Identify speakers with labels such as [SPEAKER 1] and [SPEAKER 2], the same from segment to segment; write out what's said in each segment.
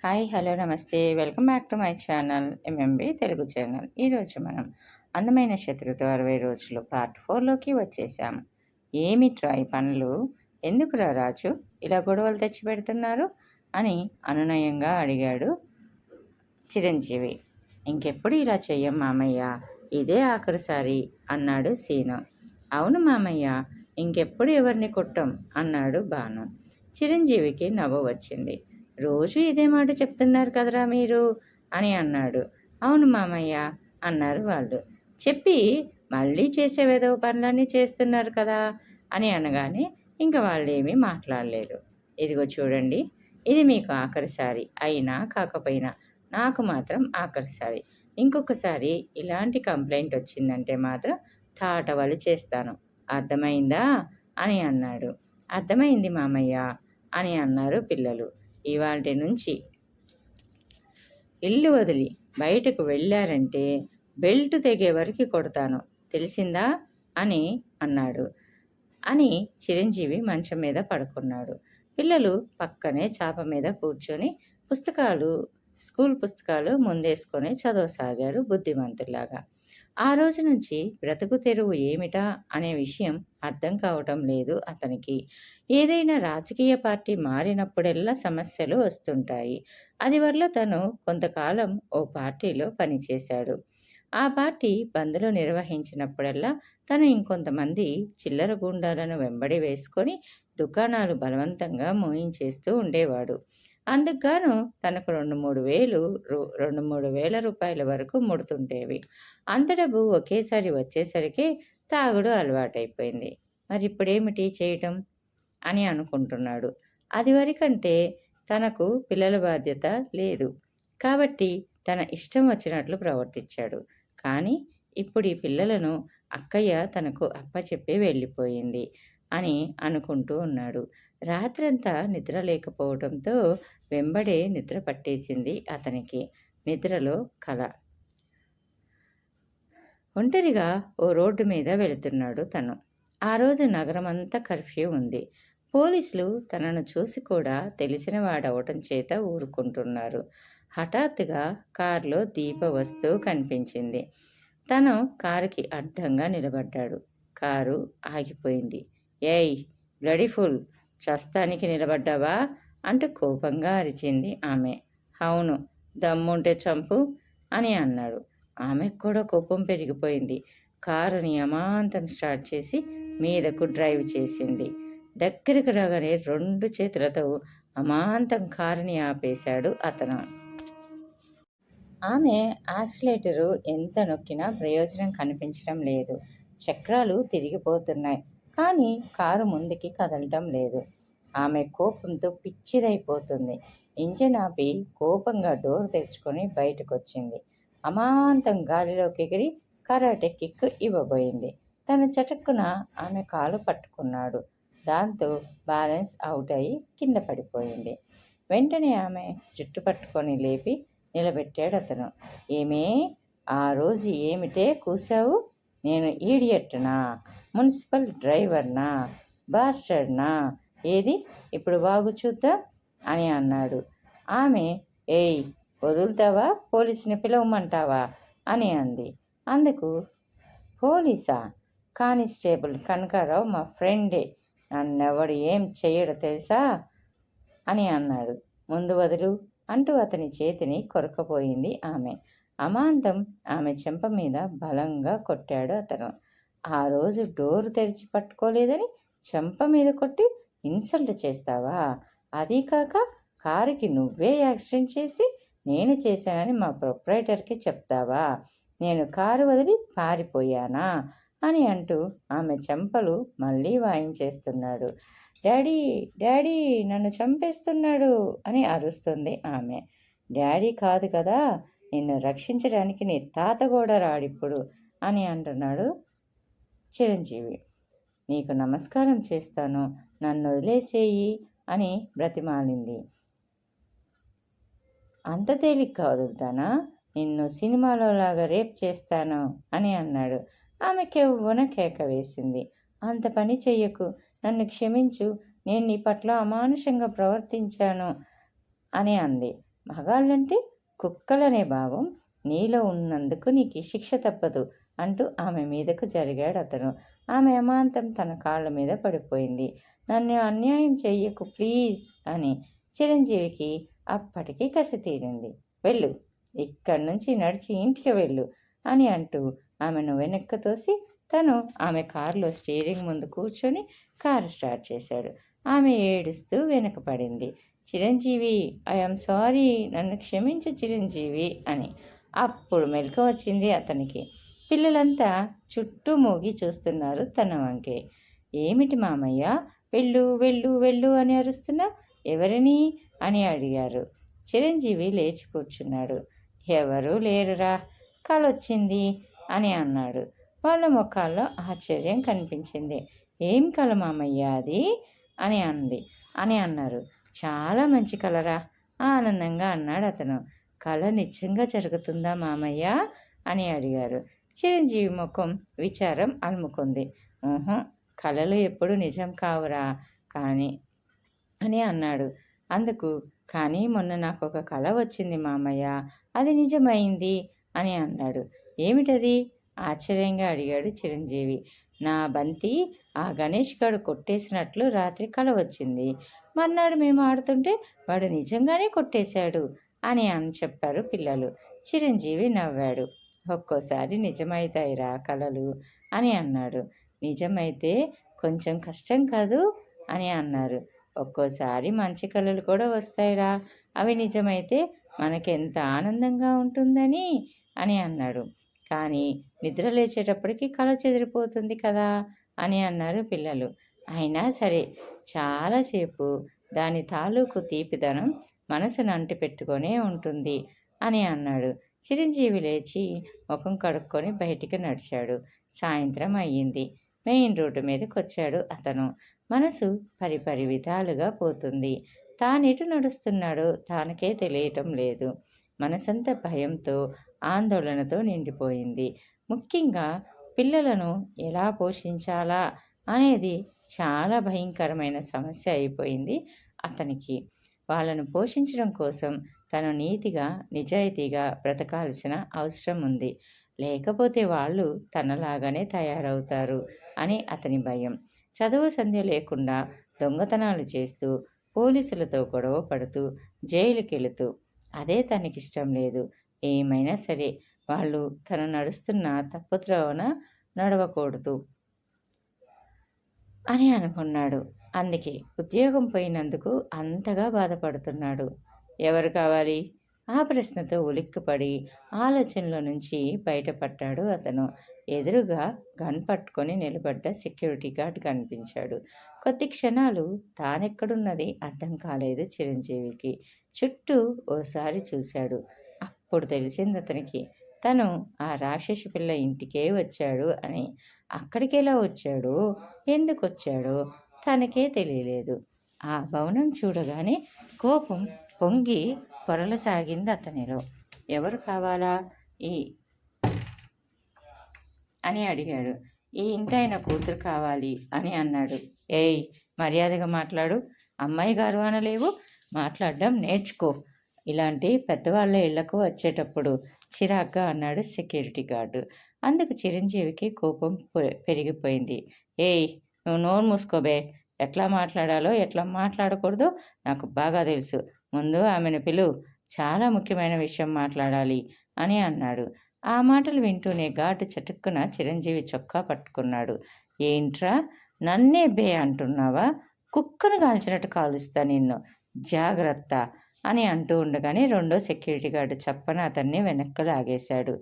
[SPEAKER 1] Hi hello నమస్తే welcome back to my channel MMB Telugu channel. ఈరోజు మనం అందమైన శత్రుతో 60 రోజులు పార్ట్ 4లోకి వచ్చేసాం. ఏమిట్రా ఈ పనులు, ఎందుకురా రాజు ఇలా గొడవలు తెచ్చి పెడుతున్నారు అని అనునయంగా అడిగాడు చిరంజీవి. ఇంకెప్పుడు ఇలా చెయ్యం మామయ్య, ఇదే ఆఖరిసారి అన్నాడు సీను. అవును మామయ్య, ఇంకెప్పుడు ఎవరిని కొట్టం అన్నాడు భాను. చిరంజీవికి నవ్వు వచ్చింది. రోజు ఇదే మాట చెప్తున్నారు కదరా మీరు అని అన్నాడు. అవును మామయ్య అన్నారు వాళ్ళు. చెప్పి మళ్ళీ చేసేవేదో పనులన్నీ చేస్తున్నారు కదా అని అనగానే ఇంకా వాళ్ళేమీ మాట్లాడలేదు. ఇదిగో చూడండి, ఇది మీకు ఆఖరిసారి అయినా కాకపోయినా నాకు మాత్రం ఆఖరిసారి. ఇంకొకసారి ఇలాంటి కంప్లైంట్ వచ్చిందంటే మాత్రం తాటవలి చేస్తాను, అర్థమైందా అని అన్నాడు. అర్థమైంది మామయ్య అని అన్నారు పిల్లలు. ఇవాల్టి నుంచి ఇల్లు వదిలి బయటకు వెళ్ళారంటే బెల్ట్ తెగే వరకు కొడతాను, తెలిసిందా అని అన్నాడు. అని చిరంజీవి మంచం మీద పడుకున్నాడు. పిల్లలు పక్కనే చాప మీద కూర్చొని స్కూల్ పుస్తకాలు ముందేసుకొని చదవసాగారు బుద్ధిమంతులాగా. ఆ రోజు నుంచి బ్రతుకు తెరువు ఏమిటా అనే విషయం అర్థం కావటం లేదు అతనికి. ఏదైనా రాజకీయ పార్టీ మారినప్పుడెల్లా సమస్యలు వస్తుంటాయి. అది వల్ల తను కొంతకాలం ఓ పార్టీలో పనిచేశాడు. ఆ పార్టీ బంద్లు నిర్వహించినప్పుడల్లా తను ఇంకొంతమంది చిల్లర గూండాలను వెంబడి వేసుకొని దుకాణాలు బలవంతంగా మోయించేస్తూ ఉండేవాడు. అందుకుగాను తనకు 2-3 వేల రూపాయల వరకు ముడుతుండేవి. అంత డబ్బు ఒకేసారి వచ్చేసరికి తాగుడు అలవాటైపోయింది. మరిప్పుడేమిటి చేయటం అని అనుకుంటున్నాడు. అదివరకంటే తనకు పిల్లల బాధ్యత లేదు కాబట్టి తన ఇష్టం వచ్చినట్లు ప్రవర్తించాడు. కానీ ఇప్పుడు ఈ పిల్లలను అక్కయ్య తనకు అప్పచెప్పి వెళ్ళిపోయింది అని అనుకుంటూ ఉన్నాడు. రాత్రంతా నిద్ర లేకపోవడంతో వెంబడే నిద్ర పట్టేసింది అతనికి. నిద్రలో కల. ఒంటరిగా ఓ రోడ్డు మీద వెళుతున్నాడు తను. ఆ రోజు నగరమంతా కర్ఫ్యూ ఉంది. పోలీసులు తనను చూసి కూడా తెలిసిన వాడవటం చేత ఊరుకుంటున్నారు. హఠాత్తుగా కారులో దీప వస్తువు కనిపించింది. తను కారుకి అడ్డంగా నిలబడ్డాడు. కారు ఆగిపోయింది. ఏయ్ బ్లడీ ఫుల్, చస్తానికి నిలబడ్డావా అంటూ కోపంగా అరిచింది ఆమె. అవును, దమ్ముంటే చంపు అని అన్నాడు. ఆమెకు కూడా కోపం పెరిగిపోయింది. కారుని అమాంతం స్టార్ట్ చేసి మీదకు డ్రైవ్ చేసింది. దగ్గరకు రాగానే 2 చేతులతో అమాంతం కారుని ఆపేశాడు అతను. ఆమె యాక్సిలేటరు ఎంత నొక్కినా ప్రయోజనం కనిపించడం లేదు. చక్రాలు తిరిగిపోతున్నాయి, కానీ కారు ముందుకి కదలటం లేదు. ఆమె కోపంతో పిచ్చిదైపోతుంది. ఇంజన్ ఆపి కోపంగా డోర్ తెరుచుకొని బయటకొచ్చింది. అమాంతం గాలిలోకి ఎగిరి కరాటే కిక్ ఇవ్వబోయింది. తను చటుక్కున ఆమె కాలు పట్టుకున్నాడు. దాంతో బ్యాలెన్స్ అవుట్ అయి కింద పడిపోయింది. వెంటనే ఆమె జుట్టు పట్టుకొని లేపి నిలబెట్టాడు అతను. ఏమే, ఆ రోజు ఏమిటే కూసావు? నేను ఈడియట్నా, మున్సిపల్ డ్రైవర్నా, బాస్టర్నా? ఏది ఇప్పుడు బాగు చూద్దాం అని అన్నాడు. ఆమె ఏయ్ వదులుతావా, పోలీసుని పిలవమంటావా అని అంది. అందుకు పోలీసా? కానిస్టేబుల్ కనకారావు మా ఫ్రెండే, నన్నెవడు ఏం చెయ్యడు తెలుసా అని అన్నాడు. ముందు వదులు అంటూ అతని చేతిని కొరకపోయింది ఆమె. అమాంతం ఆమె చెంప మీద బలంగా కొట్టాడు అతను. ఆ రోజు డోరు తెరిచి పట్టుకోలేదని చెంప మీద కొట్టి ఇన్సల్ట్ చేస్తావా? అదీ కాక కారుకి నువ్వే యాక్సిడెంట్ చేసి నేను చేశానని మా ప్రొప్రైటర్కి చెప్తావా? నేను కారు వదిలి పారిపోయానా అని అంటూ ఆమె చెంపలు మళ్ళీ వాయించేస్తున్నాడు. డాడీ డాడీ నన్ను చంపేస్తున్నాడు అని అరుస్తుంది ఆమె. డాడీ కాదు కదా, నిన్ను రక్షించడానికి నీ తాత కూడా రాడిప్పుడు అని అంటున్నాడు చిరంజీవి. నీకు నమస్కారం చేస్తాను, నన్ను వదిలేసేయి అని బ్రతిమాలింది. అంత తేలిగ్గా వదులుతానా? నిన్ను సినిమాలో లాగా రేప్ చేస్తాను అని అన్నాడు. ఆమె కెవ్వున కేక వేసింది. అంత పని చెయ్యకు, నన్ను క్షమించు, నేను నీ పట్ల అమానుషంగా ప్రవర్తించాను అని అంది. మగాళ్ళంటే కుక్కలనే భావం నీలో ఉన్నందుకు నీకు ఈ శిక్ష తప్పదు అంటూ ఆమె మీదకు జరిగాడు అతను. ఆమె అమాంతం తన కాళ్ళ మీద పడిపోయింది. నన్ను అన్యాయం చెయ్యకు ప్లీజ్ అని. చిరంజీవికి అప్పటికి కసి తీరింది. వెళ్ళు, ఇక్కడి నుంచి నడిచి ఇంటికి వెళ్ళు అని అంటూ ఆమెను వెనక్కు తోసి తను ఆమె కారులో స్టీరింగ్ ముందు కూర్చొని కారు స్టార్ట్ చేశాడు. ఆమె ఏడుస్తూ వెనక పడింది. చిరంజీవి, ఐఎమ్ సారీ, నన్ను క్షమించు చిరంజీవి అని. అప్పుడు మెలకు వచ్చింది అతనికి. పిల్లలంతా చుట్టూ మూగి చూస్తున్నారు తన వంకే. ఏమిటి మామయ్య, వెళ్ళు వెళ్ళు వెళ్ళు అని అరుస్తున్నా, ఎవరిని అని అడిగారు. చిరంజీవి లేచి కూర్చున్నాడు. ఎవరూ లేరురా, కలొచ్చింది అని అన్నాడు. వాళ్ళ ముఖాల్లో ఆశ్చర్యం కనిపించింది. ఏం కల మామయ్య అది అని అన్నారు. చాలా మంచి కలరా ఆనందంగా అన్నాడు అతను. కళ నిజంగా జరుగుతుందా మామయ్య అని అడిగారు. చిరంజీవి ముఖం విచారం అలుముకుంది. కళలు ఎప్పుడు నిజం కావురా కానీ అని అన్నాడు. అందుకు కానీ మొన్న నాకు ఒక కళ వచ్చింది మామయ్య, అది నిజమైంది అని అన్నాడు. ఏమిటది ఆశ్చర్యంగా అడిగాడు చిరంజీవి. నా బంతి ఆ గణేష్ గారు కొట్టేసినట్లు రాత్రి కల వచ్చింది. మర్నాడు మేము ఆడుతుంటే వాడు నిజంగానే కొట్టేశాడు అని చెప్పారు పిల్లలు. చిరంజీవి నవ్వాడు. ఒక్కోసారి నిజమవుతాయిరా కలలు అని అన్నాడు. నిజమైతే కొంచెం కష్టం కాదు అని అన్నారు. ఒక్కోసారి మంచి కళలు కూడా వస్తాయిరా, అవి నిజమైతే మనకెంత ఆనందంగా ఉంటుందని అని అన్నాడు. కానీ నిద్ర లేచేటప్పటికి కళ చెదిరిపోతుంది కదా అని అన్నారు పిల్లలు. అయినా సరే చాలాసేపు దాని తాలూకు తీపిదనం మనసును అంటిపెట్టుకొనే ఉంటుంది అని అన్నాడు. చిరంజీవి లేచి ముఖం కడుక్కొని బయటికి నడిచాడు. సాయంత్రం అయ్యింది. మెయిన్ రోడ్డు మీదకి వచ్చాడు అతను. మనసు పరిపరి విధాలుగా పోతుంది. తానెటు నడుస్తున్నాడో తానకే తెలియటం లేదు. మనసంతా భయంతో ఆందోళనతో నిండిపోయింది. ముఖ్యంగా పిల్లలను ఎలా పోషించాలా అనేది చాలా భయంకరమైన సమస్య అయిపోయింది అతనికి. వాళ్ళను పోషించడం కోసం తను నీతిగా నిజాయితీగా బ్రతకాల్సిన అవసరం ఉంది. లేకపోతే వాళ్ళు తనలాగానే తయారవుతారు అని అతని భయం. చదువు సంధ్య లేకుండా దొంగతనాలు చేస్తూ పోలీసులతో గొడవ పడుతూ జైలుకెళుతూ అదే తనకిష్టం లేదు. ఏమైనా సరే వాళ్ళు తను నడుస్తున్న తప్పుద్రోవన నడవకూడదు అని అనుకున్నాడు. అందుకే ఉద్యోగం పోయినందుకు అంతగా బాధపడుతున్నాడు. ఎవరు కావాలి? ఆ ప్రశ్నతో ఉలిక్కిపడి ఆలోచనలో నుంచి బయటపడ్డాడు అతను. ఎదురుగా గన్ పట్టుకొని నిలబడ్డ సెక్యూరిటీ గార్డ్ కనిపించాడు. కొద్ది క్షణాలు తానెక్కడున్నది అర్థం కాలేదు చిరంజీవికి. చుట్టూ ఓసారి చూశాడు. అప్పుడు తెలిసింది అతనికి, తను ఆ రాక్షసి పిల్ల ఇంటికే వచ్చాడు అని. అక్కడికెలా వచ్చాడో ఎందుకు వచ్చాడో తనకే తెలియలేదు. ఆ భవనం చూడగానే కోపం పొంగి పొరలసాగింది అతనిలో. ఎవరు కావాలా అని అడిగాడు. ఈ ఇంటాయన కూతురు కావాలి అని అన్నాడు. ఏయ్, మర్యాదగా మాట్లాడు, అమ్మాయి గారు అనలేవు, మాట్లాడడం నేర్చుకో ఇలాంటి పెద్దవాళ్ళ ఇళ్లకు వచ్చేటప్పుడు చిరాగ్గా అన్నాడు సెక్యూరిటీ గార్డు. అందుకు చిరంజీవికి కోపం పెరిగిపోయింది. ఏయ్, నువ్వు నోరు మూసుకోబే, ఎట్లా మాట్లాడాలో ఎట్లా మాట్లాడకూడదో నాకు బాగా తెలుసు. ముందు ఆమెను పిలువు, చాలా ముఖ్యమైన విషయం మాట్లాడాలి అని అన్నాడు. ఆ మాటలు వింటూనే గార్డు చటుక్కున చిరంజీవి చొక్కా పట్టుకున్నాడు. ఏంట్రా, నన్నే బే అంటున్నావా? కుక్కను కాల్చినట్టు కాలుస్తా నిన్ను, జాగ్రత్త అని అంటూ ఉండగానే రెండో సెక్యూరిటీ గార్డు చప్పన అతన్ని వెనక్కి లాగేశాడు.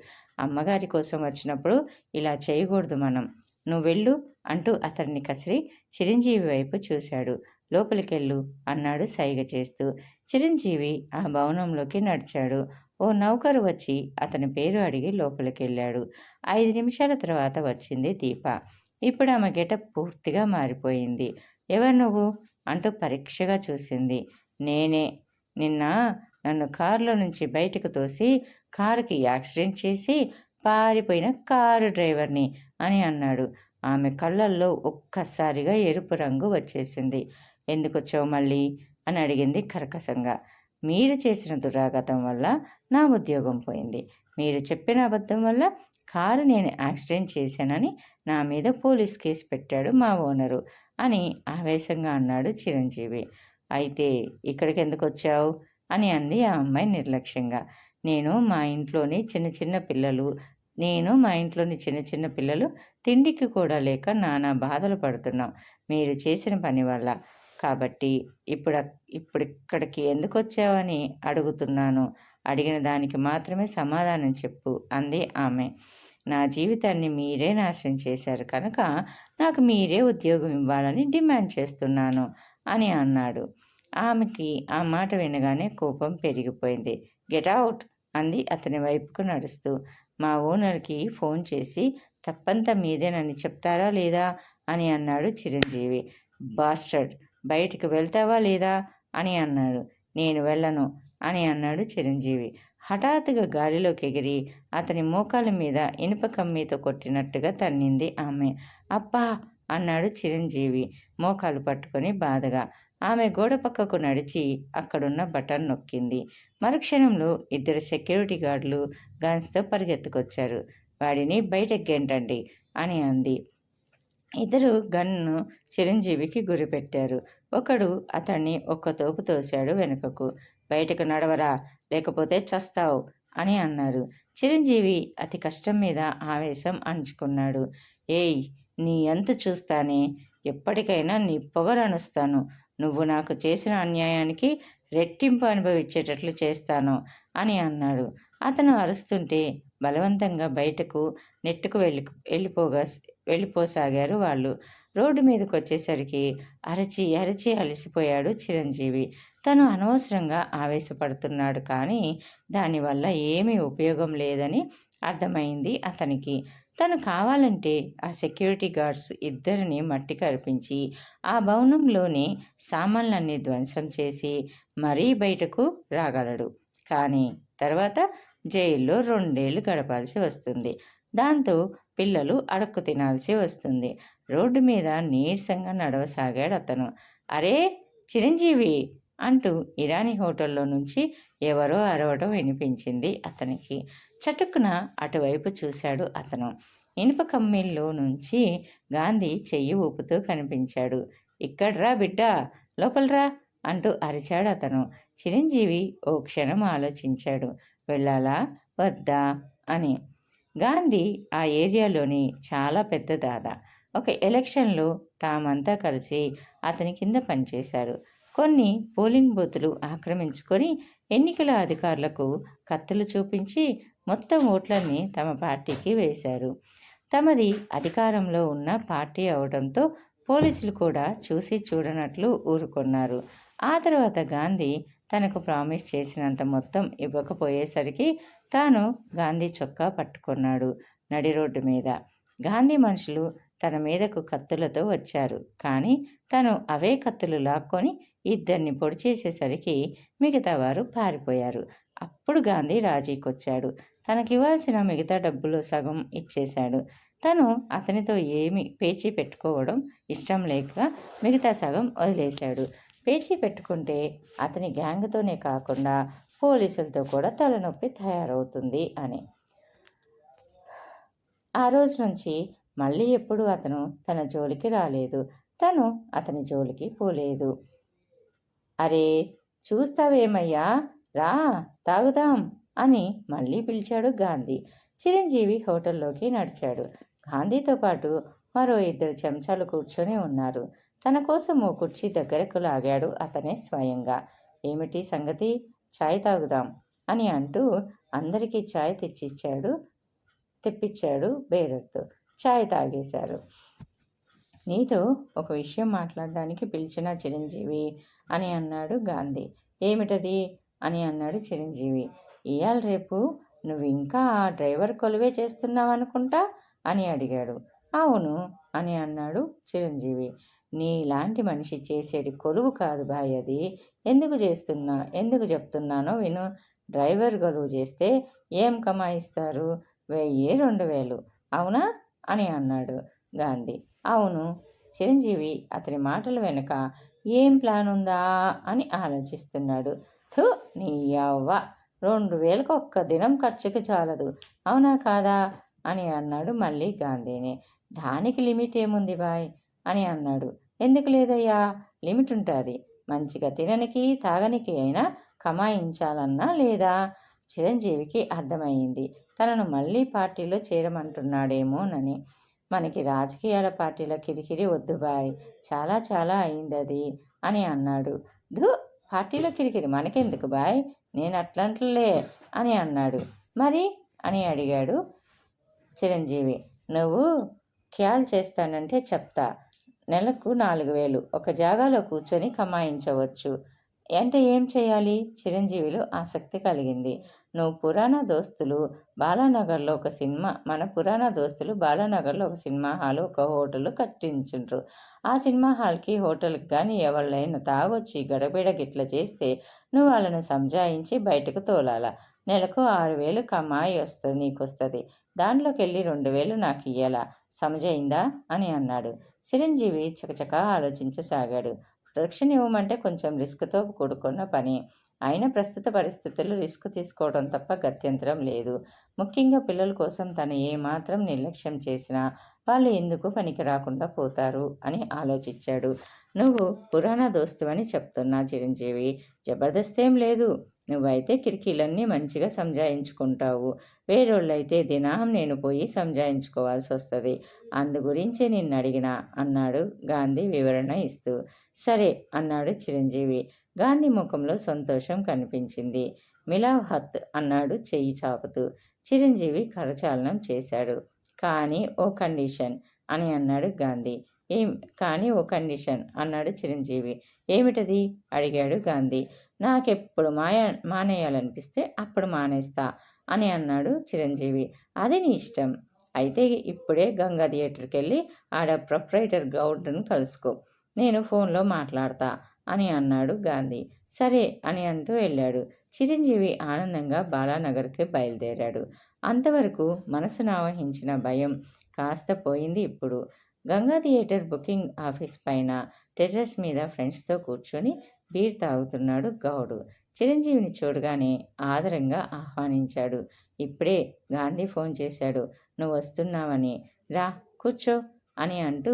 [SPEAKER 1] అమ్మగారి కోసం వచ్చినప్పుడు ఇలా చేయకూడదు మనం, నువ్వు వెళ్ళు అంటూ అతన్ని కసిరి చిరంజీవి వైపు చూశాడు. లోపలికెళ్ళు అన్నాడు సైగ చేస్తూ. చిరంజీవి ఆ భవనంలోకి నడిచాడు. ఓ నౌకరు వచ్చి అతని పేరు అడిగి లోపలికెళ్ళాడు. 5 నిమిషాల తర్వాత వచ్చింది దీప. ఇప్పుడు ఆమె గెటప్ పూర్తిగా మారిపోయింది. ఎవరు నువ్వు అంటూ పరీక్షగా చూసింది. నేనే, నిన్న నన్ను కారులో నుంచి బయటకు తోసి కారుకి యాక్సిడెంట్ చేసి పారిపోయిన కారు డ్రైవర్ని అని అన్నాడు. ఆమె కళ్ళల్లో ఒక్కసారిగా ఎరుపు రంగు వచ్చేసింది. ఎందుకు వచ్చావు మళ్ళీ అని అడిగింది కర్కశంగా. మీరు చేసిన దురాఘాతం వల్ల నా ఉద్యోగం పోయింది. మీరు చెప్పిన అబద్ధం వల్ల కారు నేను యాక్సిడెంట్ చేశానని నా మీద పోలీస్ కేసు పెట్టాడు మా ఓనరు అని ఆవేశంగా అన్నాడు చిరంజీవి. అయితే ఇక్కడికి ఎందుకు వచ్చావు అని అంది ఆ అమ్మాయి నిర్లక్ష్యంగా. మా ఇంట్లోని చిన్న చిన్న పిల్లలు తిండికి కూడా లేక నానా బాధలు పడుతున్నాం మీరు చేసిన పని వల్ల. కాబట్టి ఇప్పుడిక్కడికి ఎందుకొచ్చావని అడుగుతున్నాను. అడిగిన దానికి మాత్రమే సమాధానం చెప్పు అంది ఆమె. నా జీవితాన్ని మీరే నాశనం చేశారు కనుక నాకు మీరే ఉద్యోగం ఇవ్వాలని డిమాండ్ చేస్తున్నాను అని అన్నాడు. ఆమెకి ఆ మాట వినగానే కోపం పెరిగిపోయింది. గెట్ అవుట్ అంది అతని వైపుకు నడుస్తూ. మా ఓనర్కి ఫోన్ చేసి తప్పంతా మీదేనని చెప్తారా లేదా అని అన్నాడు చిరంజీవి. బాస్టర్డ్, బయటికి వెళ్తావా లేదా అని అన్నాడు. నేను వెళ్ళను అని అన్నాడు చిరంజీవి. హఠాత్తుగా గాలిలోకి ఎగిరి అతని మోకాల మీద ఇనుప కమ్మీతో కొట్టినట్టుగా తన్నింది ఆమె. అబ్బా అన్నాడు చిరంజీవి మోకాలు పట్టుకొని బాధగా. ఆమె గోడ పక్కకు నడిచి అక్కడున్న బటన్ నొక్కింది. మరుక్షణంలో 2 సెక్యూరిటీ గార్డులు గన్స్తో పరిగెత్తుకొచ్చారు. వాడిని బయటకు గెంటండి అని అంది. 2 గన్ను చిరంజీవికి గురిపెట్టారు. ఒకడు అతన్ని ఒక్క తోపు తోశాడు వెనుకకు. బయటకు నడవరా లేకపోతే చస్తావు అని అన్నారు. చిరంజీవి అతి కష్టం మీద ఆవేశం అణుచుకున్నాడు. ఏయ్, నీ అంతు చూస్తానే, ఎప్పటికైనా నీ పొగరనుస్తాను. నువ్వు నాకు చేసిన అన్యాయానికి రెట్టింపు అనుభవించేటట్లు చేస్తాను అని అన్నాడు. అతను అరుస్తుంటే బలవంతంగా బయటకు నెట్టుకు వెళ్ళిపోసాగారు వాళ్ళు. రోడ్డు మీదకి వచ్చేసరికి అరచి అరచి అలసిపోయాడు చిరంజీవి. తను అనవసరంగా ఆవేశపడుతున్నాడు కానీ దానివల్ల ఏమీ ఉపయోగం లేదని అర్థమైంది అతనికి. తను కావాలంటే ఆ సెక్యూరిటీ గార్డ్స్ 2 మట్టి కరిపించి ఆ భవనంలోని సామాన్లన్నీ ధ్వంసం చేసి మరీ బయటకు రాగలడు. కానీ తర్వాత జైల్లో 2 ఏళ్ళు గడపాల్సి వస్తుంది. దాంతో పిల్లలు అడుక్కు తినాల్సి వస్తుంది. రోడ్డు మీద నీరసంగా నడవసాగాడు అతను. అరే చిరంజీవి అంటూ ఇరానీ హోటల్లో నుంచి ఎవరో అరవడం వినిపించింది అతనికి. చటుక్కున అటువైపు చూశాడు అతను. ఇనుప కమ్మీల్లో నుంచి గాంధీ చెయ్యి ఊపుతూ కనిపించాడు. ఇక్కడ్రా బిడ్డా, లోపలరా అంటూ అరిచాడు అతను. చిరంజీవి ఓ క్షణం ఆలోచించాడు, వెళ్ళాలా వద్దా అని. గాంధీ ఆ ఏరియాలోని చాలా పెద్ద దాదా. ఒక ఎలక్షన్లో తామంతా కలిసి అతని కింద పనిచేశారు. కొన్ని పోలింగ్ బూతులు ఆక్రమించుకొని ఎన్నికల అధికారులకు కత్తులు చూపించి మొత్తం ఓట్లన్నీ తమ పార్టీకి వేశారు. తమది అధికారంలో ఉన్న పార్టీ అవడంతో పోలీసులు కూడా చూసి చూడనట్లు ఊరుకున్నారు. ఆ తర్వాత గాంధీ తనకు ప్రామిస్ చేసినంత మొత్తం ఇవ్వకపోయేసరికి తాను గాంధీ చొక్కా పట్టుకున్నాడు నడి రోడ్డు మీద. గాంధీ మనుషులు తన మీదకు కత్తులతో వచ్చారు. కానీ తను అవే కత్తులు లాక్కొని 2 పొడి చేసేసరికి మిగతా వారు పారిపోయారు. అప్పుడు గాంధీ రాజీకొచ్చాడు. తనకివ్వాల్సిన మిగతా డబ్బులో సగం ఇచ్చేశాడు. తను అతనితో ఏమి పేచీ పెట్టుకోవడం ఇష్టం లేక మిగతా సగం వదిలేశాడు. పేచీ పెట్టుకుంటే అతని గ్యాంగ్తోనే కాకుండా పోలీసులతో కూడా తలనొప్పి తయారవుతుంది అని. ఆ రోజు నుంచి మళ్ళీ ఎప్పుడూ అతను తన జోలికి రాలేదు. తను అతని జోలికి పోలేదు. అరే చూస్తావేమయ్యా, రా తాగుదాం అని మళ్ళీ పిలిచాడు గాంధీ. చిరంజీవి హోటల్లోకి నడిచాడు. గాంధీతో పాటు మరో 2 చెంచాలు కూర్చొని ఉన్నారు. తన కోసం ఓ కుర్చీ దగ్గరకు లాగాడు అతనే స్వయంగా. ఏమిటి సంగతి, ఛాయ్ తాగుదాం అని అంటూ అందరికీ ఛాయ్ తెప్పించాడు బేరర్తో. ఛాయ్ తాగేశారు. నీతో ఒక విషయం మాట్లాడడానికి పిలిచిన చిరంజీవి అని అన్నాడు గాంధీ. ఏమిటది అని అన్నాడు చిరంజీవి. ఇయాల రేపు నువ్వు ఇంకా ఆ డ్రైవర్ కొలువే చేస్తున్నావనుకుంటా అని అడిగాడు. అవును అని అన్నాడు చిరంజీవి. నీలాంటి మనిషి చేసేది కొలువు కాదు భాయ్ అది. ఎందుకు చెప్తున్నానో విను. డ్రైవర్ కొలువు చేస్తే ఏం కమాయిస్తారు? 1000-2000, అవునా అని అన్నాడు గాంధీ. అవును. చిరంజీవి అతని మాటల వెనుక ఏం ప్లాన్ ఉందా అని ఆలోచిస్తున్నాడు. థు నీ యవ్వ 2000కు ఒక్క దినం ఖర్చుకి చాలదు, అవునా కాదా అని అన్నాడు మళ్ళీ గాంధీని. దానికి లిమిట్ ఏముంది బాయ్ అని అన్నాడు. ఎందుకు లేదయ్యా, లిమిట్ ఉంటుంది. మంచిగా తిననికి తాగనికి అయినా కమాయించాలన్నా లేదా? చిరంజీవికి అర్థమయ్యింది తనను మళ్ళీ పార్టీలో చేరమంటున్నాడేమోనని. మనకి రాజకీయాల పార్టీల కిరికిరి వద్దు బాయ్, చాలా చాలా అయిందది అని అన్నాడు. ధు పార్టీలో కిరికిరి మనకెందుకు బాయ్, నేను అట్లంటలే అని అన్నాడు. మరి అని అడిగాడు చిరంజీవి. నువ్వు క్యాల్ చేస్తానంటే చెప్తా, నెలకు 4000 ఒక జాగాలో కూర్చొని కమాయించవచ్చు. అంటే ఏం చేయాలి? చిరంజీవిలో ఆసక్తి కలిగింది. నువ్వు పురాణ దోస్తులు బాలానగర్లో ఒక సినిమా మన పురాణ దోస్తులు బాలానగర్లో ఒక సినిమా హాల్ ఒక హోటల్ కట్టించుండ్రు. ఆ సినిమా హాల్కి హోటల్కి కానీ ఎవళ్ళైనా తాగొచ్చి గడబిడ గిట్ల చేస్తే నువ్వు వాళ్ళని సంజాయించి బయటకు తోలాల. నెలకు 6000 కమాయి వస్తుంది, నీకొస్తుంది. దాంట్లోకి వెళ్ళి 2000 నాకు ఇయ్యాలా, సమజయిందా అని అన్నాడు. చిరంజీవి చకచకా ఆలోచించసాగాడు. ప్రొటెక్షన్ ఇవ్వమంటే కొంచెం రిస్క్తో కూడుకున్న పని. అయినా ప్రస్తుత పరిస్థితుల్లో రిస్క్ తీసుకోవడం తప్ప గత్యంతరం లేదు. ముఖ్యంగా పిల్లల కోసం తను ఏమాత్రం నిర్లక్ష్యం చేసినా వాళ్ళు ఎందుకు పనికి రాకుండా పోతారు అని ఆలోచించాడు. నువ్వు పురాణ దోస్తు అని చెప్తున్నా చిరంజీవి, జబర్దస్తేం లేదు. నువ్వైతే కిరికీలన్నీ మంచిగా సంజాయించుకుంటావు. వేరోళ్ళైతే దినం నేను పోయి సంజాయించుకోవాల్సి వస్తుంది. అందు గురించి నిన్ను అడిగినా అన్నాడు గాంధీ వివరణ ఇస్తూ. సరే అన్నాడు చిరంజీవి. గాంధీ ముఖంలో సంతోషం కనిపించింది. మిలావ్ హత్ అన్నాడు చెయ్యి చాపుతూ. చిరంజీవి కరచాలనం చేశాడు. కానీ ఓ కండిషన్ అని అన్నాడు గాంధీ. కానీ ఓ కండిషన్ అన్నాడు చిరంజీవి. ఏమిటది అడిగాడు గాంధీ. నాకెప్పుడు మానేయాలనిపిస్తే అప్పుడు మానేస్తా అని అన్నాడు చిరంజీవి. అది నీ ఇష్టం. అయితే ఇప్పుడే గంగా థియేటర్కి వెళ్ళి ఆడ ప్రొప్రైటర్ గౌడ్ను కలుసుకో, నేను ఫోన్లో మాట్లాడతా అని అన్నాడు గాంధీ. సరే అని అంటూ వెళ్ళాడు. చిరంజీవి ఆనందంగా బాలానగర్కి బయలుదేరాడు. అంతవరకు మనసును ఆవహించిన భయం కాస్త పోయింది ఇప్పుడు. గంగా థియేటర్ బుకింగ్ ఆఫీస్ పైన టెర్రస్ మీద ఫ్రెండ్స్తో కూర్చొని బీర్ తాగుతున్నాడు గౌడు. చిరంజీవిని చూడగానే ఆదరంగా ఆహ్వానించాడు. ఇప్పుడే గాంధీ ఫోన్ చేశాడు, నువ్వు వస్తున్నావని, రా కూర్చో అని అంటూ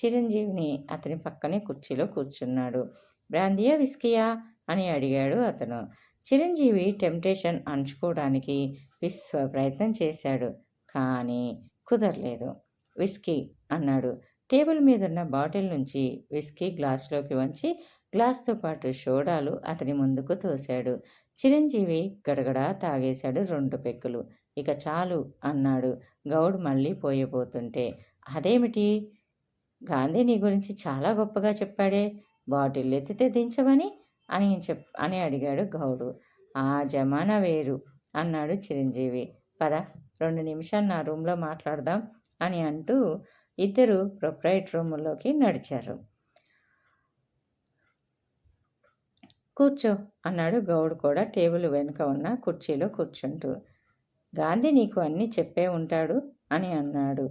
[SPEAKER 1] చిరంజీవిని అతని పక్కనే కుర్చీలో కూర్చున్నాడు. బ్రాందియా విస్కీయా అని అడిగాడు అతను. చిరంజీవి టెంప్టేషన్ అణుచుకోవడానికి విశ్వ ప్రయత్నం చేశాడు, కానీ కుదరలేదు. విస్కీ అన్నాడు. టేబుల్ మీదున్న బాటిల్ నుంచి విస్కీ గ్లాసులోకి వంచి గ్లాస్తో పాటు సోడాలు అతని ముందుకు తోశాడు. చిరంజీవి గడగడా తాగేశాడు 2 పెగ్గులు. ఇక చాలు అన్నాడు గౌడ్ మళ్ళీ పోయబోతుంటే. అదేమిటి, గాంధీ నీ గురించి చాలా గొప్పగా చెప్పాడే, బాటిల్ ఎత్తితే దించవని అని అడిగాడు గౌడు. ఆ జమానా వేరు అన్నాడు చిరంజీవి. పద 2 నిమిషాలు నా రూమ్లో మాట్లాడదాం అని అంటూ ఇద్దరు ప్రొప్రైట్ రూములోకి నడిచారు. కూర్చో అన్నాడు గౌడ్ కూడా టేబుల్ వెనుక ఉన్న కుర్చీలో కూర్చుంటూ. గాంధీ నీకు అన్నీ చెప్పే ఉంటాడు అని అన్నాడు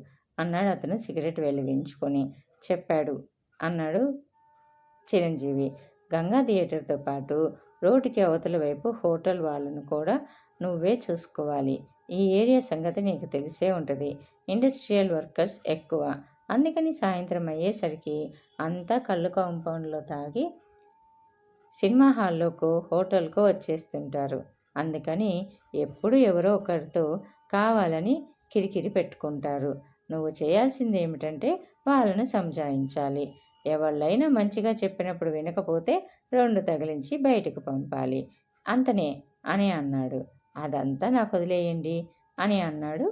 [SPEAKER 1] అతను సిగరెట్ వెలిగించుకొని. చెప్పాడు అన్నాడు చిరంజీవి. గంగా థియేటర్తో పాటు రోడ్డుకి అవతల వైపు హోటల్ వాళ్ళను కూడా నువ్వే చూసుకోవాలి. ఈ ఏరియా సంగతి నీకు తెలిసే ఉంటుంది. ఇండస్ట్రియల్ వర్కర్స్ ఎక్కువ. అందుకని సాయంత్రం అయ్యేసరికి అంతా కళ్ళు కాంపౌండ్లో తాగి సినిమా హాల్లోకో హోటల్కో వచ్చేస్తుంటారు. అందుకని ఎప్పుడు ఎవరో ఒకరితో కావాలని కిరికిరి పెట్టుకుంటారు. నువ్వు చేయాల్సింది ఏమిటంటే వాళ్ళను సంజాయించాలి. ఎవళ్ళైనా మంచిగా చెప్పినప్పుడు వినకపోతే 2 తగిలించి బయటకు పంపాలి, అంతనే అని అన్నాడు. అదంతా నాకు వదిలేయండి అని అన్నాడు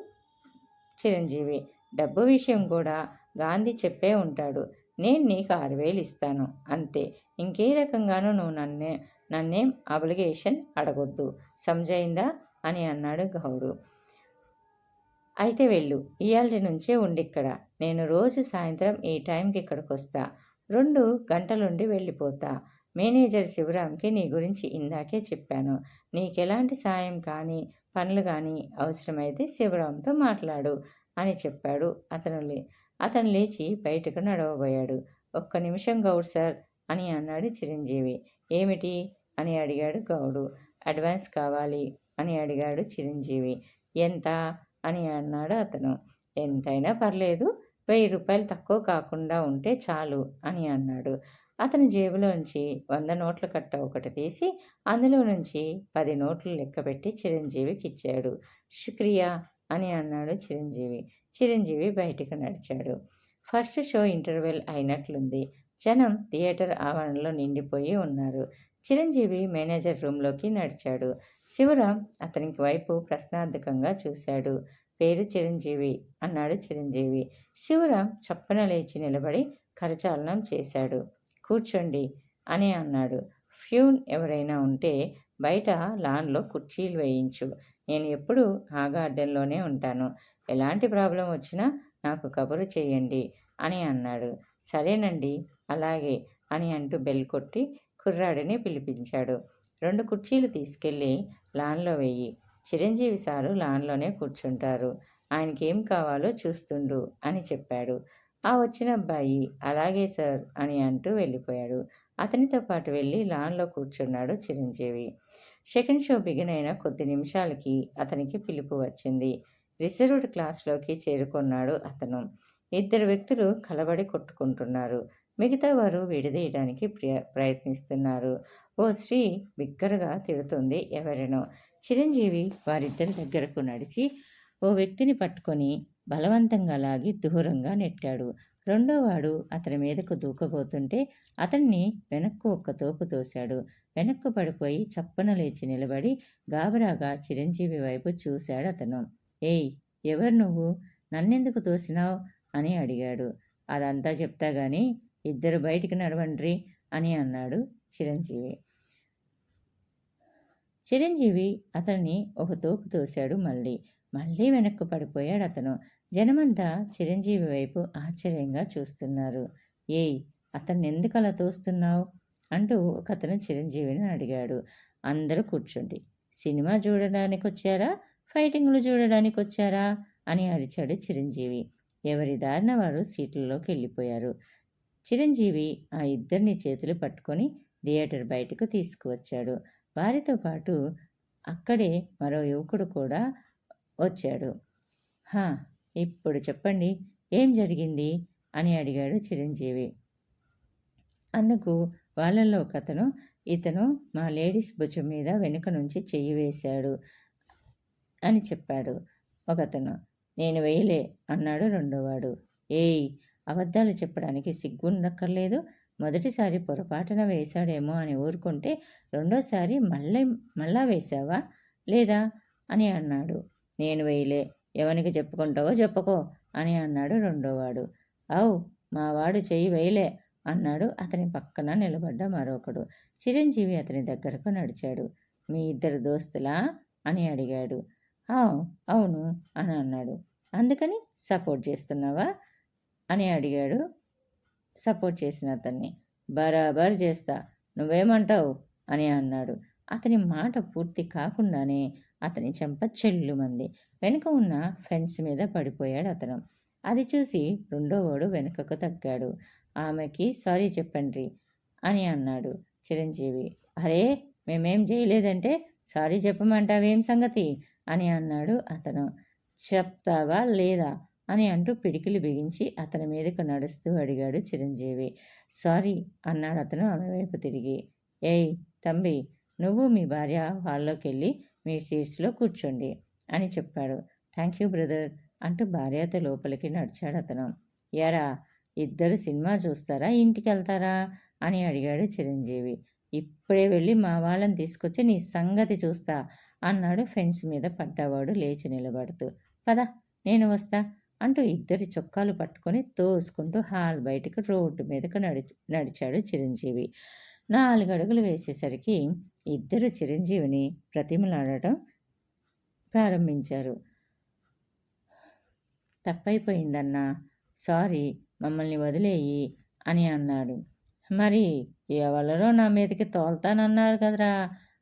[SPEAKER 1] చిరంజీవి. డబ్బు విషయం కూడా గాంధీ చెప్పే ఉంటాడు. నేను నీకు 6000 ఇస్తాను అంతే. ఇంకే రకంగానూ నువ్వు నన్నేం అబ్లిగేషన్ అడగొద్దు, సమజైందా అని అన్నాడు గౌడు. అయితే వెళ్ళు, ఇయాల్టి నుంచే ఉండిక్కడ. నేను రోజు సాయంత్రం ఈ టైంకి ఇక్కడికి వస్తా. 2 గంటలుండి వెళ్ళిపోతా. మేనేజర్ శివరాంకి నీ గురించి ఇందాకే చెప్పాను. నీకెలాంటి సాయం కానీ పనులు కానీ అవసరమైతే శివరాంతో మాట్లాడు అని చెప్పాడు. అతను లేచి బయటకు నడవబోయాడు. ఒక్క నిమిషం గౌడ్ సార్ అని అన్నాడు చిరంజీవి. ఏమిటి అని అడిగాడు గౌడు. అడ్వాన్స్ కావాలి అని అడిగాడు చిరంజీవి. ఎంత అని అన్నాడు అతను. ఎంతైనా పర్లేదు, 1000 రూపాయలు తక్కువ కాకుండా ఉంటే చాలు అని అన్నాడు. అతని జేబులోంచి 100 నోట్ల కట్ట ఒకటి తీసి అందులో నుంచి 10 నోట్లు లెక్కపెట్టి చిరంజీవికి ఇచ్చాడు. శుక్రియా అని అన్నాడు చిరంజీవి. చిరంజీవి బయటికి నడిచాడు. ఫస్ట్ షో ఇంటర్వెల్ అయినట్లుంది. జనం థియేటర్ ఆవరణలో నిండిపోయి ఉన్నారు. చిరంజీవి మేనేజర్ రూంలోకి నడిచాడు. శివరాం అతనికి వైపు ప్రశ్నార్థకంగా చూశాడు. పేరు చిరంజీవి అన్నాడు చిరంజీవి. శివరాం చప్పున లేచి నిలబడి కరచాలనం చేశాడు. కూర్చోండి అని అన్నాడు. ఫ్యూన్ ఎవరైనా ఉంటే బయట లాన్లో కుర్చీలు వేయించు. నేను ఎప్పుడూ ఆ గార్డెన్లోనే ఉంటాను. ఎలాంటి ప్రాబ్లం వచ్చినా నాకు కబురు చేయండి అని అన్నాడు. సరేనండి, అలాగే అని అంటూ బెల్ కొట్టి కుర్రాడిని పిలిపించాడు. 2 కుర్చీలు తీసుకెళ్ళి లాన్లో వెయ్యి. చిరంజీవి సారు లాన్లోనే కూర్చుంటారు. ఆయనకేం కావాలో చూస్తుండు అని చెప్పాడు. ఆ వచ్చిన అబ్బాయి అలాగే సార్ అని అంటూ వెళ్ళిపోయాడు. అతనితో పాటు వెళ్ళి లాన్లో కూర్చున్నాడు చిరంజీవి. సెకండ్ షో బిగిన్ అయిన కొద్ది నిమిషాలకి అతనికి పిలుపు వచ్చింది. రిజర్వ్డ్ క్లాస్లోకి చేరుకున్నాడు అతను. 2 వ్యక్తులు కలబడి కొట్టుకుంటున్నారు. మిగతా వారు విడదీయడానికి ప్రయత్నిస్తున్నారు. ఓ స్త్రీ బిగ్గరగా తిడుతుంది ఎవరినో. చిరంజీవి వారిద్దరి దగ్గరకు నడిచి ఓ వ్యక్తిని పట్టుకొని బలవంతంగా లాగి దూరంగా నెట్టాడు. రెండోవాడు అతని మీదకు దూకబోతుంటే అతన్ని వెనక్కు ఒక్క తోపు తోశాడు. వెనక్కు పడిపోయి చప్పున లేచి నిలబడి గాబరాగా చిరంజీవి వైపు చూశాడు అతను. ఏయ్, ఎవరు నువ్వు? నన్నెందుకు తోసినావు అని అడిగాడు. అదంతా చెప్తా గాని ఇద్దరు బయటికి నడవండ్రి అని అన్నాడు చిరంజీవి. చిరంజీవి అతన్ని ఒక తోపు తోశాడు. మళ్ళీ వెనక్కు పడిపోయాడు అతను. జనమంతా చిరంజీవి వైపు ఆశ్చర్యంగా చూస్తున్నారు. ఏయ్, అతన్ని ఎందుకు అలా తోస్తున్నావు అంటూ ఒకతను చిరంజీవిని అడిగాడు. అందరూ కూర్చోండి. సినిమా చూడడానికి వచ్చారా, ఫైటింగ్లు చూడడానికి వచ్చారా అని అరిచాడు చిరంజీవి. ఎవరి దారిన వారు సీట్లలోకి వెళ్ళిపోయారు. చిరంజీవి ఆ ఇద్దరిని చేతులు పట్టుకొని థియేటర్ బయటకు తీసుకువచ్చాడు. వారితో పాటు అక్కడే మరో యువకుడు కూడా వచ్చాడు. హా, ఇప్పుడు చెప్పండి, ఏం జరిగింది అని అడిగాడు చిరంజీవి. అందుకు వాళ్ళల్లో ఒకతను, ఇతను మా లేడీస్ భుజం మీద వెనుక నుంచి చెయ్యి వేశాడు అని చెప్పాడు. ఒకతను, నేను వేయలే అన్నాడు రెండోవాడు. ఏయ్, అబద్ధాలు చెప్పడానికి సిగ్గుండక్కర్లేదు. మొదటిసారి పొరపాటున వేశాడేమో అని ఊరుకుంటే రెండోసారి మళ్ళా వేశావా లేదా అని అన్నాడు. నేను వేయలే, ఎవనికి చెప్పుకుంటావో చెప్పుకో అని అన్నాడు రెండోవాడు. అవు, మా వాడు చెయ్యి వేయలే అన్నాడు అతని పక్కన నిలబడ్డ మరొకడు. చిరంజీవి అతని దగ్గరకు నడిచాడు. మీ ఇద్దరు దోస్తులా అని అడిగాడు. అవును అని అన్నాడు. అందుకని సపోర్ట్ చేస్తున్నావా అని అడిగాడు సపోర్ట్ చేసిన అతన్ని. బరాబర్ చేస్తా, నువ్వేమంటావు అని అన్నాడు. అతని మాట పూర్తి కాకుండానే అతని చెంప చెల్లుమంది. వెనుక ఉన్న ఫెన్స్ మీద పడిపోయాడు అతను. అది చూసి రెండోవాడు వెనుకకు తగ్గాడు. ఆమెకి సారీ చెప్పండి అని అన్నాడు చిరంజీవి. అరే, మేమేం చేయలేదంటే సారీ చెప్పమంటావేం సంగతి అని అన్నాడు అతను. చెప్తావా లేదా అని అంటూ పిడికిలి బిగించి అతని మీదకు నడుస్తూ అడిగాడు చిరంజీవి. సారీ అన్నాడు అతను ఆమె వైపు తిరిగి. ఏయ్ తంబి, నువ్వు మీ భార్య హాల్లోకి వెళ్ళి మీ సీట్స్లో కూర్చోండి అని చెప్పాడు. థ్యాంక్ యూ బ్రదర్ అంటూ భార్యతో లోపలికి నడిచాడు అతను. ఎరా, ఇద్దరు సినిమా చూస్తారా, ఇంటికి వెళ్తారా అని అడిగాడు చిరంజీవి. ఇప్పుడే వెళ్ళి మా వాళ్ళని తీసుకొచ్చి నీ సంగతి చూస్తా అన్నాడు ఫెన్స్ మీద పడ్డవాడు లేచి నిలబడుతూ. పద, నేను వస్తా అంటూ ఇద్దరి చొక్కాలు పట్టుకొని తోసుకుంటూ హాల్ బయటకు రోడ్డు మీదకు నడిచాడు చిరంజీవి. 4 అడుగులు వేసేసరికి ఇద్దరు చిరంజీవిని ప్రతిమలాడటం ప్రారంభించారు. తప్పైపోయిందన్నా, సారీ, మమ్మల్ని వదిలేయి అని అన్నాడు. మరి ఎవరో నా మీదకి తోల్తానన్నారు కదరా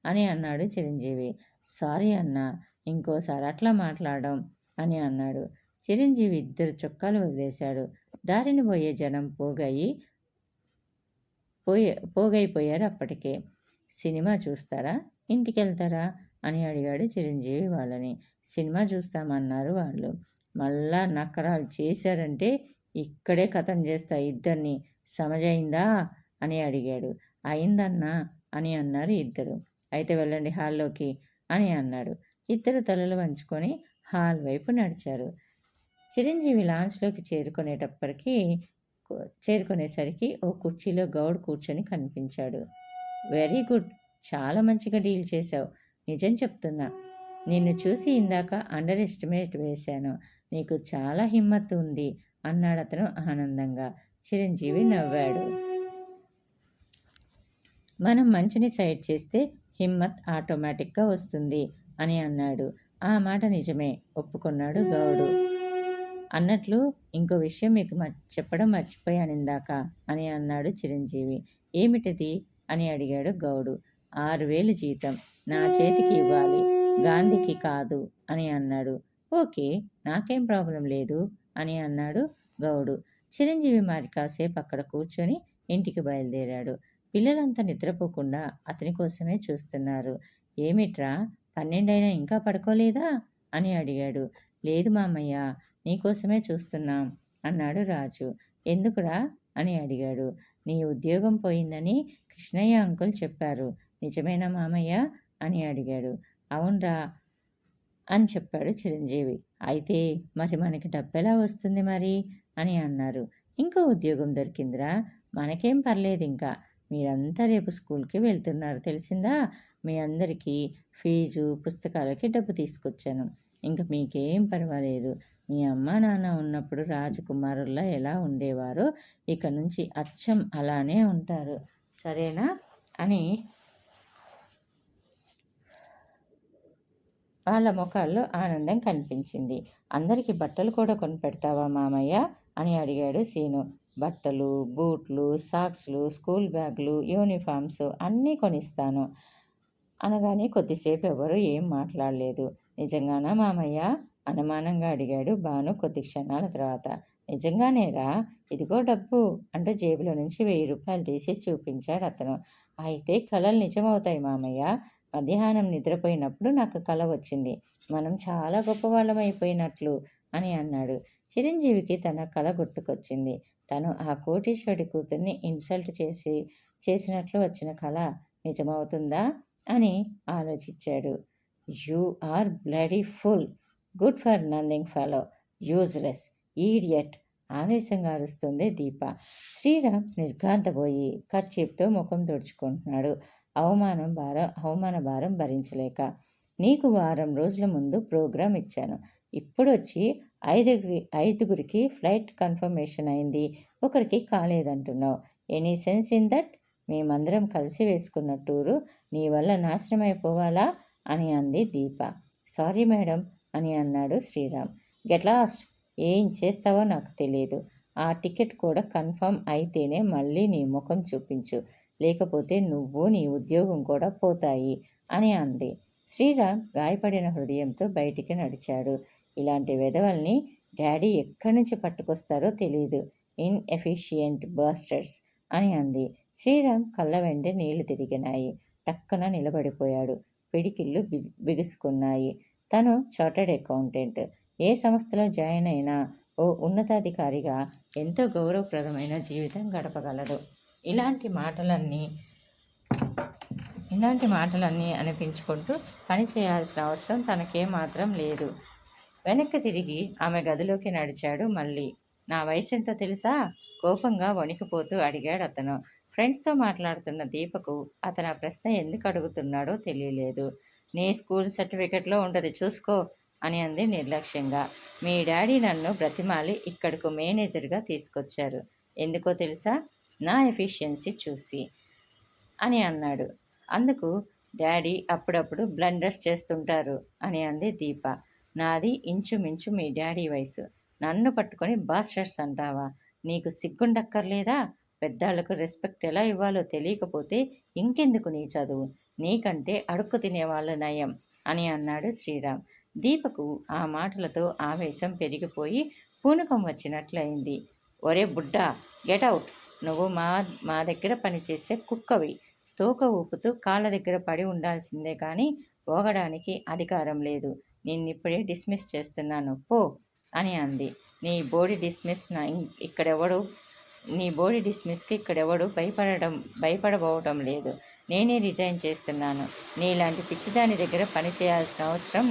[SPEAKER 1] అని అన్నాడు చిరంజీవి. సారీ అన్నా, ఇంకోసారి అట్లా మాట్లాడడం అని అన్నాడు. చిరంజీవి ఇద్దరు చొక్కాలు వదిలేశాడు. దారిని పోయే జనం పోగైపోయారు అప్పటికే. సినిమా చూస్తారా, ఇంటికెళ్తారా అని అడిగాడు చిరంజీవి వాళ్ళని. సినిమా చూస్తామన్నారు వాళ్ళు. మళ్ళా నకరాలు చేశారంటే ఇక్కడే ఖతం చేస్తా ఇద్దరిని, సమజయిందా అని అడిగాడు. అయిందన్నా అని అన్నారు ఇద్దరు. అయితే వెళ్ళండి హాల్లోకి అని అన్నాడు. ఇద్దరు తలలు వంచుకొని హాల్ వైపు నడిచారు. చిరంజీవి లాంచ్లోకి చేరుకునేసరికి ఓ కుర్చీలో గౌడ్ కూర్చొని కనిపించాడు. వెరీ గుడ్, చాలా మంచిగా డీల్ చేశావు. నిజం చెప్తున్నా, నిన్ను చూసి ఇందాక అండర్ ఎస్టిమేట్ వేశాను. నీకు చాలా హిమ్మత్ ఉంది అన్నాడతను ఆనందంగా. చిరంజీవి నవ్వాడు. మనం మంచిని సైడ్ చేస్తే హిమ్మత్ ఆటోమేటిక్గా వస్తుంది అని అన్నాడు. ఆ మాట నిజమే ఒప్పుకున్నాడు గౌడు. అన్నట్లు ఇంకో విషయం మీకు చెప్పడం మర్చిపోయాను ఇందాక అని అన్నాడు చిరంజీవి. ఏమిటిది అని అడిగాడు గౌడు. 6,000 జీతం నా చేతికి ఇవ్వాలి, గాంధీకి కాదు అని అన్నాడు. ఓకే, నాకేం ప్రాబ్లం లేదు అని అన్నాడు గౌడు. చిరంజీవి మరి కాసేపు అక్కడ కూర్చొని ఇంటికి బయలుదేరాడు. పిల్లలంతా నిద్రపోకుండా అతని కోసమే చూస్తున్నారు. ఏమిట్రా, 12 అయినా ఇంకా పడుకోలేదా అని అడిగాడు. లేదు మామయ్య, నీకోసమే చూస్తున్నాం అన్నాడు రాజు. ఎందుకురా అని అడిగాడు. నీ ఉద్యోగం పోయిందని కృష్ణయ్య అంకుల్ చెప్పారు, నిజమేనా మామయ్య అని అడిగాడు. అవునరా అని చెప్పాడు చిరంజీవి. అయితే మరి మనకి డబ్బెలా వస్తుంది మరి అని అన్నారు. ఇంకో ఉద్యోగం దొరికిందిరా, మనకేం పర్లేదు. ఇంకా మీరంతా రేపు స్కూల్కి వెళ్తున్నారు తెలిసిందా. మీ అందరికీ ఫీజు పుస్తకాలకి డబ్బు తీసుకొచ్చాను. ఇంక మీకేం పర్వాలేదు. మీ అమ్మ నాన్న ఉన్నప్పుడు రాజకుమారుల్లా ఎలా ఉండేవారో ఇక నుంచి అచ్చం అలానే ఉంటారు, సరేనా అని వాళ్ళ ముఖాల్లో ఆనందం కనిపించింది. అందరికీ బట్టలు కూడా కొనిపెడతావా మామయ్య అని అడిగాడు సీను. బట్టలు, బూట్లు, సాక్స్లు, స్కూల్ బ్యాగులు, యూనిఫామ్స్ అన్నీ కొనిస్తాను అనగానే కొద్దిసేపు ఎవరూ ఏం మాట్లాడలేదు. నిజంగానా మామయ్య అనుమానంగా అడిగాడు భాను కొద్ది క్షణాల తర్వాత. నిజంగానేరా, ఇదిగో డబ్బు అంటూ జేబులో నుంచి 1000 రూపాయలు తీసి చూపించాడు అతను. అయితే కలలు నిజమవుతాయి మామయ్య. మధ్యాహ్నం నిద్రపోయినప్పుడు నాకు కల వచ్చింది, మనం చాలా గొప్పవాళ్ళం అయిపోయినట్లు అని అన్నాడు. చిరంజీవికి తన కల గుర్తుకొచ్చింది. తను ఆ కోటీశ్వరుడి కూతుర్ని ఇన్సల్ట్ చేసినట్లు వచ్చిన కల నిజమవుతుందా అని ఆలోచించాడు. You are bloody fool, good for nothing fellow, useless idiot ఆవేశంగా అరుస్తుంది దీప. శ్రీరామ్ నిర్ఘాంతపోయి కర్చీప్తో ముఖం తుడుచుకుంటున్నాడు. అవమాన భారం భరించలేక. నీకు వారం రోజుల ముందు ప్రోగ్రాం ఇచ్చాను, ఇప్పుడొచ్చి ఐదుగురికి ఫ్లైట్ కన్ఫర్మేషన్ అయింది, ఒకరికి కాలేదంటున్నావు. Any sense in that? మేమందరం కలిసి వేసుకున్న టూరు నీ వల్ల నాశనం అయిపోవాలా అని అంది దీప. సారీ మేడం అని అన్నాడు శ్రీరామ్. గెట్ లాస్ట్, ఏం చేస్తావో నాకు తెలియదు. ఆ టికెట్ కూడా కన్ఫర్మ్ అయితేనే మళ్ళీ నీ ముఖం చూపించు, లేకపోతే నువ్వు నీ ఉద్యోగం కూడా పోతాయి అని అంది. శ్రీరామ్ గాయపడిన హృదయంతో బయటికి నడిచాడు. ఇలాంటి వెధవల్ని డాడీ ఎక్కడి నుంచి పట్టుకొస్తారో తెలియదు, ఇన్ఎఫిషియెంట్ బాస్టర్స్ అని అంది. శ్రీరామ్ కళ్ళ వెంటే నీళ్లు తిరిగినాయి. టక్కన నిలబడిపోయాడు. పిడికిళ్ళు బిగుసుకున్నాయి. తను చార్టర్డ్ అకౌంటెంట్. ఏ సంస్థలో జాయిన్ అయినా ఓ ఉన్నతాధికారిగా ఎంతో గౌరవప్రదమైన జీవితం గడపగలడు. ఇలాంటి మాటలన్నీ అనిపించుకుంటూ పని చేయాల్సిన అవసరం తనకేమాత్రం లేదు. వెనక్కి తిరిగి ఆమె గదిలోకి నడిచాడు. మళ్ళీ నా వయసు ఎంతో తెలుసా కోపంగా వణికిపోతూ అడిగాడు అతను. ఫ్రెండ్స్తో మాట్లాడుతున్న దీపకు అతను ఆ ప్రశ్న ఎందుకు అడుగుతున్నాడో తెలియలేదు. నీ స్కూల్ సర్టిఫికెట్లో ఉండదు, చూసుకో అని అంది నిర్లక్ష్యంగా. మీ డాడీ నన్ను బ్రతిమాలి ఇక్కడకు మేనేజర్గా తీసుకొచ్చారు. ఎందుకో తెలుసా? నా ఎఫిషియన్సీ చూసి అని అన్నాడు. అందుకు డాడీ అప్పుడప్పుడు బ్లండర్స్ చేస్తుంటారు అని అంది దీప. నాది ఇంచుమించు మీ డాడీ వయసు, నన్ను పట్టుకొని బాస్టర్స్ అంటావా? నీకు సిగ్గుండక్కర్లేదా? పెద్దాళ్లకు రెస్పెక్ట్ ఎలా ఇవ్వాలో తెలియకపోతే ఇంకెందుకు నీ చదువు? నీకంటే అడుక్కు తినేవాళ్ళు నయం అని అన్నాడు శ్రీరామ్. దీపకు ఆ మాటలతో ఆవేశం పెరిగిపోయి పూనకం వచ్చినట్లయింది. ఒరే బుడ్డా, గెటౌట్, నువ్వు మా దగ్గర పనిచేసే కుక్కవి, తోక ఊపుతూ కాళ్ళ దగ్గర పడి ఉండాల్సిందే కానీ పోగడానికి అధికారం లేదు. నిన్నిప్పుడే డిస్మిస్ చేస్తున్నాను పో అని అంది. నీ బోడీ డిస్మిస్ ఇక్కడెవడు నీ బోడీ డిస్మిస్కి ఇక్కడెవడు భయపడబోవటం లేదు. నేనే రిజైన్ చేస్తున్నాను. నీలాంటి పిచ్చిదాని దగ్గర పని చేయాల్సిన అవసరం